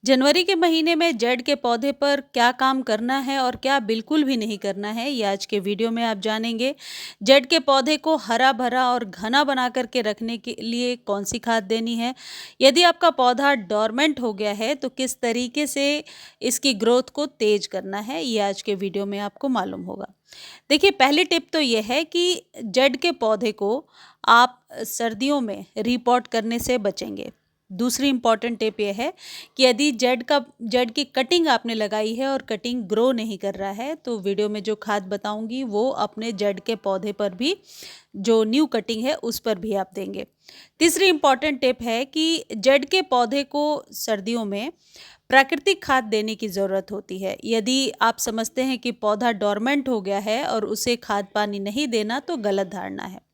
जनवरी के महीने में जेड के पौधे पर क्या काम करना है और क्या बिल्कुल भी नहीं करना है, ये आज के वीडियो में आप जानेंगे। जेड के पौधे को हरा भरा और घना बना करके रखने के लिए कौन सी खाद देनी है, यदि आपका पौधा डोरमेंट हो गया है तो किस तरीके से इसकी ग्रोथ को तेज करना है, ये आज के वीडियो में आपको मालूम होगा। देखिए, पहली टिप तो ये है कि जेड के पौधे को आप सर्दियों में रिपॉट करने से बचेंगे। दूसरी इम्पॉर्टेंट टिप ये है कि यदि जेड की कटिंग आपने लगाई है और कटिंग ग्रो नहीं कर रहा है तो वीडियो में जो खाद बताऊंगी वो अपने जेड के पौधे पर भी, जो न्यू कटिंग है उस पर भी आप देंगे। तीसरी इम्पॉर्टेंट टिप है कि जेड के पौधे को सर्दियों में प्राकृतिक खाद देने की ज़रूरत होती है। यदि आप समझते हैं कि पौधा डोरमेंट हो गया है और उसे खाद पानी नहीं देना तो गलत धारणा है।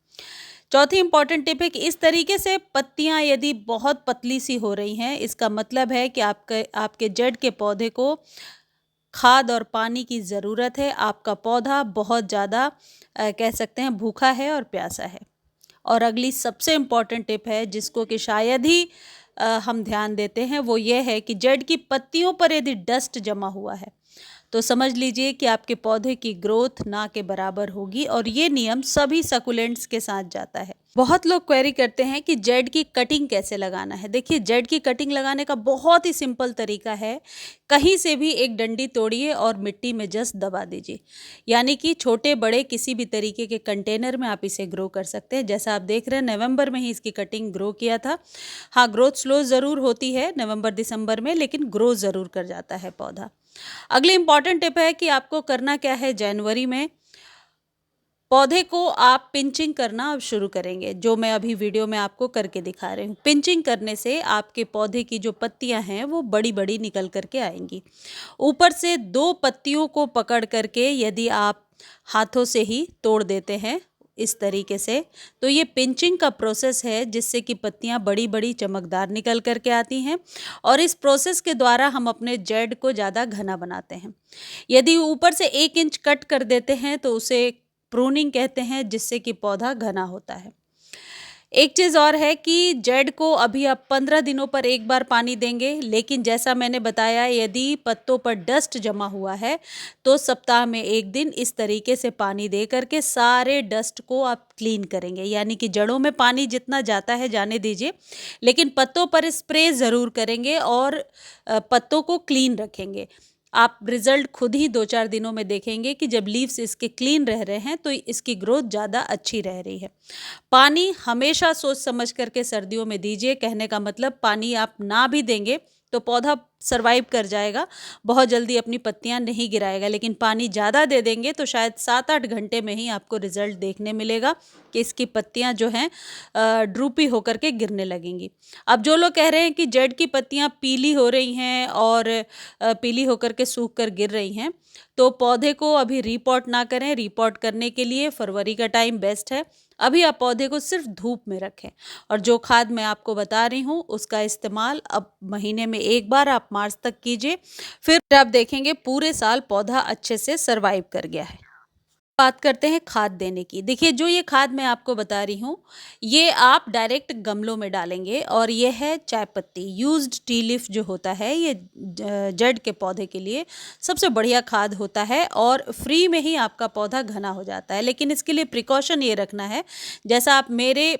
चौथी इंपॉर्टेंट टिप है कि इस तरीके से पत्तियां यदि बहुत पतली सी हो रही हैं, इसका मतलब है कि आपके जड़ के पौधे को खाद और पानी की ज़रूरत है। आपका पौधा बहुत ज़्यादा कह सकते हैं भूखा है और प्यासा है। और अगली सबसे इम्पॉर्टेंट टिप है जिसको कि शायद ही हम ध्यान देते हैं, वो ये है कि जड़ की पत्तियों पर यदि डस्ट जमा हुआ है तो समझ लीजिए कि आपके पौधे की ग्रोथ ना के बराबर होगी, और ये नियम सभी सकुलेंट्स के साथ जाता है। बहुत लोग क्वेरी करते हैं कि जेड की कटिंग कैसे लगाना है। देखिए, जेड की कटिंग लगाने का बहुत ही सिंपल तरीका है। कहीं से भी एक डंडी तोड़िए और मिट्टी में जस्ट दबा दीजिए, यानी कि छोटे बड़े किसी भी तरीके के कंटेनर में आप इसे ग्रो कर सकते हैं। जैसा आप देख रहे हैं, नवंबर में ही इसकी कटिंग ग्रो किया था। हाँ, ग्रोथ स्लो ज़रूर होती है नवंबर दिसंबर में, लेकिन ग्रो ज़रूर कर जाता है पौधा। अगली इंपॉर्टेंट टिप है कि आपको करना क्या है। जनवरी में पौधे को आप पिंचिंग करना अब शुरू करेंगे, जो मैं अभी वीडियो में आपको करके दिखा रही हूँ। पिंचिंग करने से आपके पौधे की जो पत्तियां हैं वो बड़ी बड़ी निकल करके आएंगी। ऊपर से दो पत्तियों को पकड़ करके यदि आप हाथों से ही तोड़ देते हैं इस तरीके से, तो ये पिंचिंग का प्रोसेस है जिससे कि पत्तियां बड़ी बड़ी चमकदार निकल करके आती हैं, और इस प्रोसेस के द्वारा हम अपने जेड को ज़्यादा घना बनाते हैं। यदि ऊपर से 1 इंच कट कर देते हैं तो उसे प्रूनिंग कहते हैं, जिससे कि पौधा घना होता है। एक चीज़ और है कि जेड को अभी आप 15 दिनों पर एक बार पानी देंगे, लेकिन जैसा मैंने बताया, यदि पत्तों पर डस्ट जमा हुआ है तो सप्ताह में 1 दिन इस तरीके से पानी दे करके सारे डस्ट को आप क्लीन करेंगे। यानी कि जड़ों में पानी जितना जाता है जाने दीजिए, लेकिन पत्तों पर स्प्रे ज़रूर करेंगे और पत्तों को क्लीन रखेंगे। आप रिजल्ट खुद ही 2-4 दिनों में देखेंगे कि जब लीव्स इसके क्लीन रह रहे हैं तो इसकी ग्रोथ ज़्यादा अच्छी रह रही है। पानी हमेशा सोच समझ करके सर्दियों में दीजिए। कहने का मतलब, पानी आप ना भी देंगे तो पौधा सरवाइव कर जाएगा, बहुत जल्दी अपनी पत्तियां नहीं गिराएगा, लेकिन पानी ज़्यादा दे देंगे तो शायद 7-8 घंटे में ही आपको रिजल्ट देखने मिलेगा कि इसकी पत्तियां जो हैं ड्रूपी होकर के गिरने लगेंगी। अब जो लोग कह रहे हैं कि जेड की पत्तियां पीली हो रही हैं और पीली होकर के सूख कर गिर रही हैं, तो पौधे को अभी रिपॉट ना करें। रिपॉट करने के लिए फरवरी का टाइम बेस्ट है। अभी आप पौधे को सिर्फ धूप में रखें, और जो खाद मैं आपको बता रही हूँ उसका इस्तेमाल अब महीने में एक बार आप मार्च तक कीजिए। फिर आप देखेंगे पूरे साल पौधा अच्छे से सरवाइव कर गया है। बात करते हैं खाद देने की। देखिए, जो ये खाद मैं आपको बता रही हूँ ये आप डायरेक्ट गमलों में डालेंगे, और ये है चाय पत्ती यूज्ड टी लीफ जो होता है, ये जड़ के पौधे के लिए सबसे बढ़िया खाद होता है और फ्री में ही आपका पौधा घना हो जाता है। लेकिन इसके लिए प्रिकॉशन ये रखना है, जैसा आप मेरे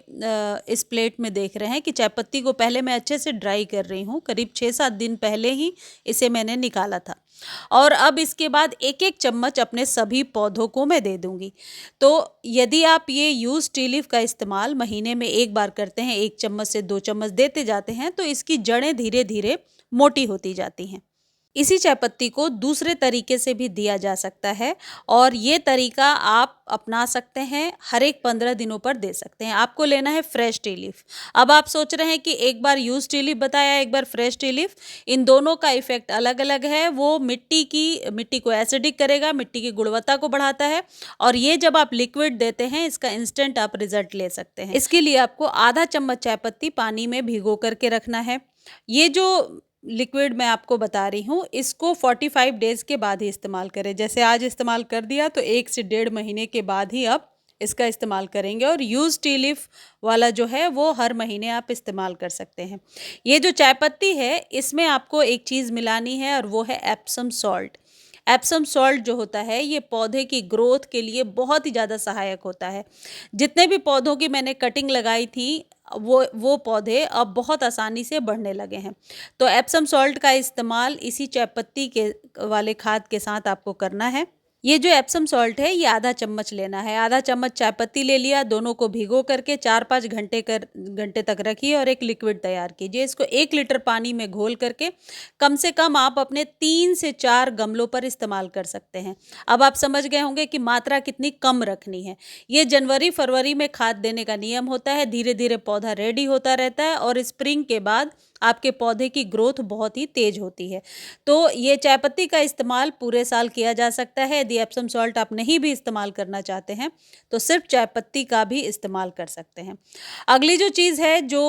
इस प्लेट में देख रहे हैं कि चाय पत्ती को पहले मैं अच्छे से ड्राई कर रही हूँ। करीब 6-7 दिन पहले ही इसे मैंने निकाला था, और अब इसके बाद 1-1 चम्मच अपने सभी पौधों को मैं दे दूंगी। तो यदि आप ये यूज टी लीफ का इस्तेमाल महीने में एक बार करते हैं, 1 चम्मच से 2 चम्मच देते जाते हैं, तो इसकी जड़ें धीरे धीरे मोटी होती जाती हैं। इसी चाय पत्ती को दूसरे तरीके से भी दिया जा सकता है, और ये तरीका आप अपना सकते हैं। हर एक 15 दिनों पर दे सकते हैं। आपको लेना है फ्रेश टी लीफ। अब आप सोच रहे हैं कि एक बार यूज टी लीफ बताया, एक बार फ्रेश टी लीफ, इन दोनों का इफेक्ट अलग अलग है। वो मिट्टी को एसिडिक करेगा, मिट्टी की गुणवत्ता को बढ़ाता है, और ये जब आप लिक्विड देते हैं इसका इंस्टेंट आप रिजल्ट ले सकते हैं। इसके लिए आपको आधा चम्मच चाय पत्ती पानी में भिगो करके रखना है। ये जो लिक्विड मैं आपको बता रही हूँ इसको 45 डेज के बाद ही इस्तेमाल करें। जैसे आज इस्तेमाल कर दिया तो 1 से 1.5 महीने के बाद ही अब इसका इस्तेमाल करेंगे और यूज़ टी लीफ वाला जो है वो हर महीने आप इस्तेमाल कर सकते हैं। ये जो चाय पत्ती है इसमें आपको एक चीज़ मिलानी है और वो है एप्सम सॉल्ट। एप्सम सॉल्ट जो होता है ये पौधे की ग्रोथ के लिए बहुत ही ज़्यादा सहायक होता है। जितने भी पौधों की मैंने कटिंग लगाई थी वो पौधे अब बहुत आसानी से बढ़ने लगे हैं। तो एप्सम सॉल्ट का इस्तेमाल इसी चाय पत्ती के वाले खाद के साथ आपको करना है। ये जो एप्सम सॉल्ट है ये आधा चम्मच लेना है। आधा चम्मच चाय पत्ती ले लिया, दोनों को भिगो करके 4-5 घंटे तक रखिए और एक लिक्विड तैयार कीजिए। इसको 1 लीटर पानी में घोल करके कम से कम आप अपने 3 से 4 गमलों पर इस्तेमाल कर सकते हैं। अब आप समझ गए होंगे कि मात्रा कितनी कम रखनी है। ये जनवरी-फरवरी में खाद देने का नियम होता है। धीरे-धीरे पौधा रेडी होता रहता है और स्प्रिंग के बाद आपके पौधे की ग्रोथ बहुत ही तेज होती है। तो ये चाय पत्ती का इस्तेमाल पूरे साल किया जा सकता है। यदि एप्सम सॉल्ट आप नहीं भी इस्तेमाल करना चाहते हैं तो सिर्फ चाय पत्ती का भी इस्तेमाल कर सकते हैं। अगली जो चीज़ है जो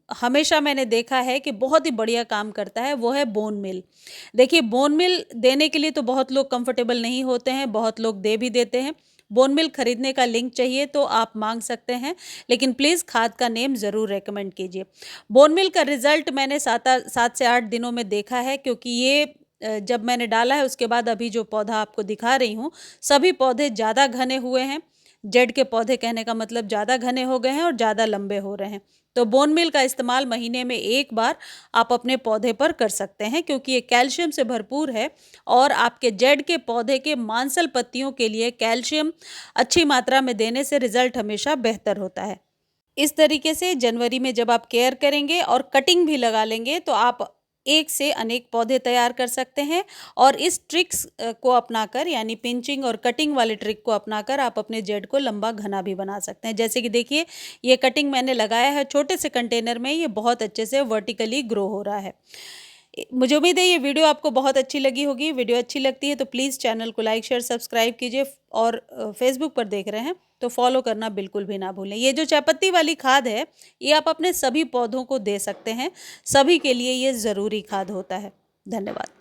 हमेशा मैंने देखा है कि बहुत ही बढ़िया काम करता है वो है बोन मिल। देखिए बोन मिल देने के लिए तो बहुत लोग कंफर्टेबल नहीं होते हैं, बहुत लोग दे भी देते हैं। बोन मिल खरीदने का लिंक चाहिए तो आप मांग सकते हैं, लेकिन प्लीज़ खाद का नेम ज़रूर रेकमेंड कीजिए। बोन मिल का रिज़ल्ट मैंने 7 से 8 दिनों में देखा है, क्योंकि ये जब मैंने डाला है उसके बाद अभी जो पौधा आपको दिखा रही हूँ, सभी पौधे ज़्यादा घने हुए हैं। जेड के पौधे कहने का मतलब ज़्यादा घने हो गए हैं और ज़्यादा लंबे हो रहे हैं। तो बोन मिल का इस्तेमाल महीने में 1 बार आप अपने पौधे पर कर सकते हैं, क्योंकि ये कैल्शियम से भरपूर है और आपके जेड के पौधे के मांसल पत्तियों के लिए कैल्शियम अच्छी मात्रा में देने से रिजल्ट हमेशा बेहतर होता है। इस तरीके से जनवरी में जब आप केयर करेंगे और कटिंग भी लगा लेंगे तो आप एक से अनेक पौधे तैयार कर सकते हैं। और इस ट्रिक्स को अपनाकर, यानी पिंचिंग और कटिंग वाले ट्रिक को अपनाकर आप अपने जेड को लंबा घना भी बना सकते हैं। जैसे कि देखिए ये कटिंग मैंने लगाया है छोटे से कंटेनर में, ये बहुत अच्छे से वर्टिकली ग्रो हो रहा है। मुझे उम्मीद है ये वीडियो आपको बहुत अच्छी लगी होगी। वीडियो अच्छी लगती है तो प्लीज़ चैनल को लाइक शेयर सब्सक्राइब कीजिए और फेसबुक पर देख रहे हैं तो फॉलो करना बिल्कुल भी ना भूलें। ये जो चायपत्ती वाली खाद है ये आप अपने सभी पौधों को दे सकते हैं, सभी के लिए ये ज़रूरी खाद होता है। धन्यवाद।